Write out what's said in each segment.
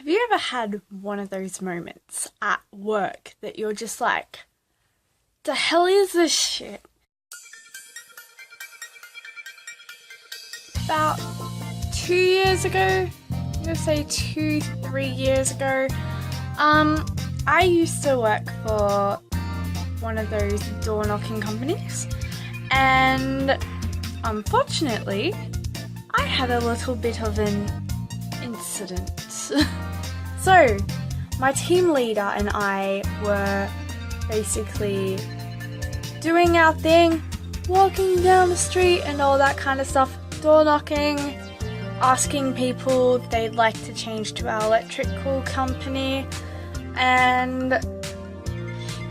Have you ever had one of those moments at work that you're just like, the hell is this shit? About 2 years ago, I'm gonna say 2-3 years ago, I used to work for one of those door knocking companies, and unfortunately, I had a little bit of an incident. So, my team leader and I were basically doing our thing, walking down the street and all that kind of stuff, door knocking, asking people if they'd like to change to our electrical company, and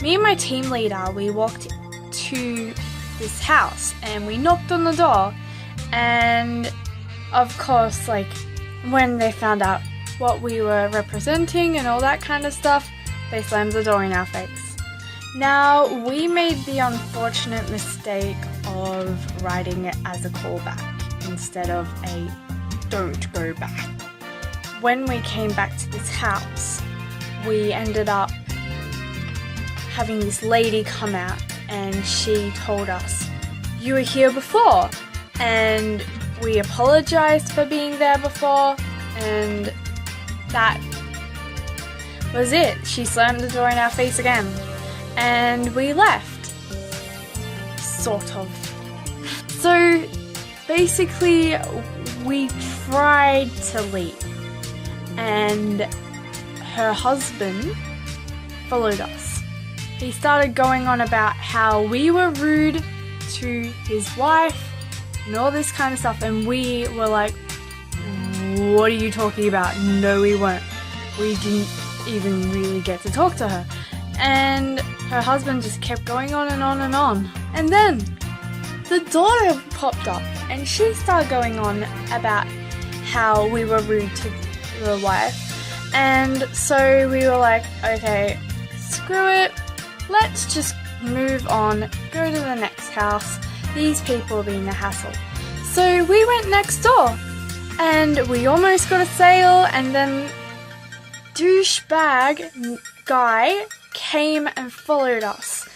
me and my team leader, we walked to this house and we knocked on the door, and of course, like, when they found out what we were representing and all that kind of stuff, they slammed the door in our face. Now, we made the unfortunate mistake of writing it as a callback instead of a don't go back. When we came back to this house, we ended up having this lady come out and she told us, "You were here before," and we apologized for being there before, and that was it. She slammed the door in our face again, and we left. Sort of. So, basically, we tried to leave, and her husband followed us. He started going on about how we were rude to his wife and all this kind of stuff, and we were like, what are you talking about? No, we weren't. We didn't even really get to talk to her. And her husband just kept going on and on and on. And then the daughter popped up and she started going on about how we were rude to the wife. And so we were like, okay, screw it. Let's just move on, go to the next house. These people are being a hassle. So we went next door. And we almost got a sale, and then douchebag guy came and followed us.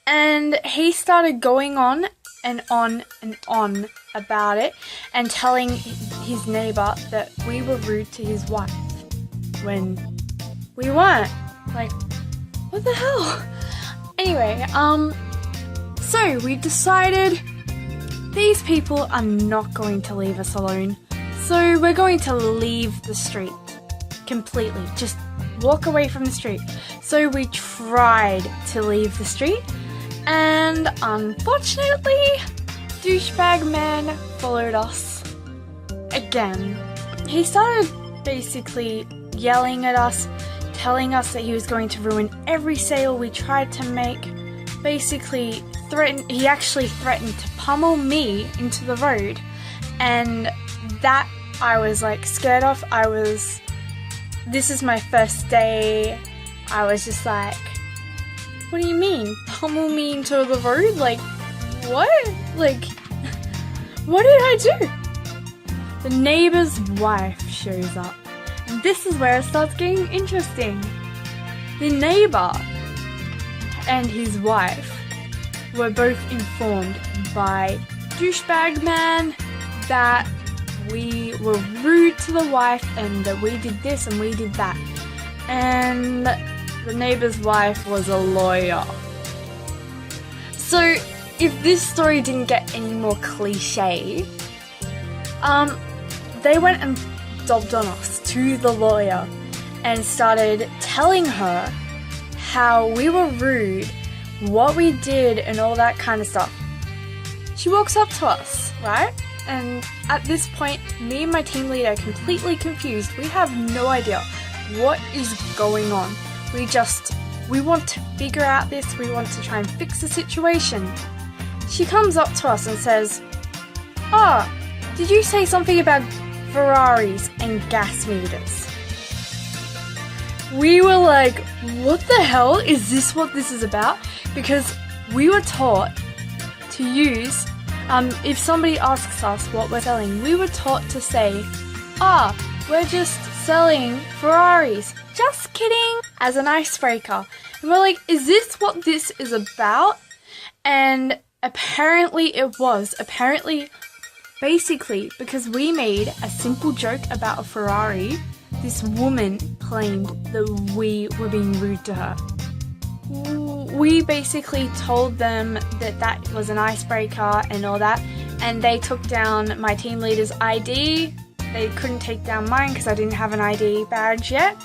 And he started going on and on and on about it and telling his neighbour that we were rude to his wife when we weren't. Like, what the hell? Anyway, so we decided these people are not going to leave us alone. So we're going to leave the street completely, just walk away from the street. So we tried to leave the street, and unfortunately, douchebag man followed us again. He started basically yelling at us, telling us that he was going to ruin every sale we tried to make. Basically, he actually threatened to pummel me into the road, and that I was like scared of. This is my first day. I was just like, what do you mean? Pummel me into the road? Like, what? Like, what did I do? The neighbor's wife shows up. And this is where it starts getting interesting. The neighbor and his wife were both informed by douchebag man that we were rude to the wife and that we did this and we did that. And the neighbor's wife was a lawyer. So if this story didn't get any more cliche, they went and dobbed on us to the lawyer and started telling her how we were rude, what we did and all that kind of stuff. She walks up to us, right? And at this point, me and my team leader are completely confused. We have no idea what is going on. We want to figure out this. We want to try and fix the situation. She comes up to us and says, "Oh, did you say something about Feraris and gas meters?" We were like, what the hell? Is this what this is about? Because we were taught to use if somebody asks us what we're selling, we were taught to say, we're just selling Feraris. Just kidding, as an icebreaker. And we're like, is this what this is about? And apparently it was. Apparently, basically, because we made a simple joke about a Ferrari, this woman claimed that we were being rude to her. We basically told them that that was an icebreaker and all that, and they took down my team leader's ID. They couldn't take down mine because I didn't have an ID badge yet.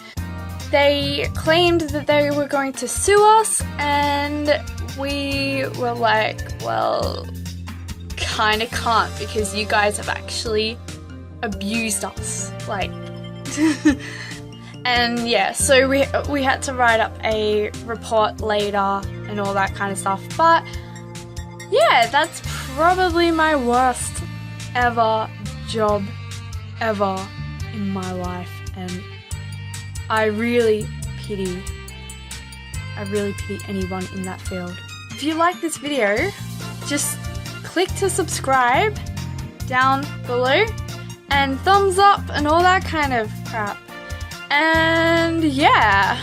They claimed that they were going to sue us, and we were like, well, kinda can't, because you guys have actually abused us, like. And yeah, so we had to write up a report later and all that kind of stuff. But yeah, that's probably my worst ever job ever in my life, and I really pity anyone in that field. If you like this video, just click to subscribe down below and thumbs up and all that kind of crap. And yeah.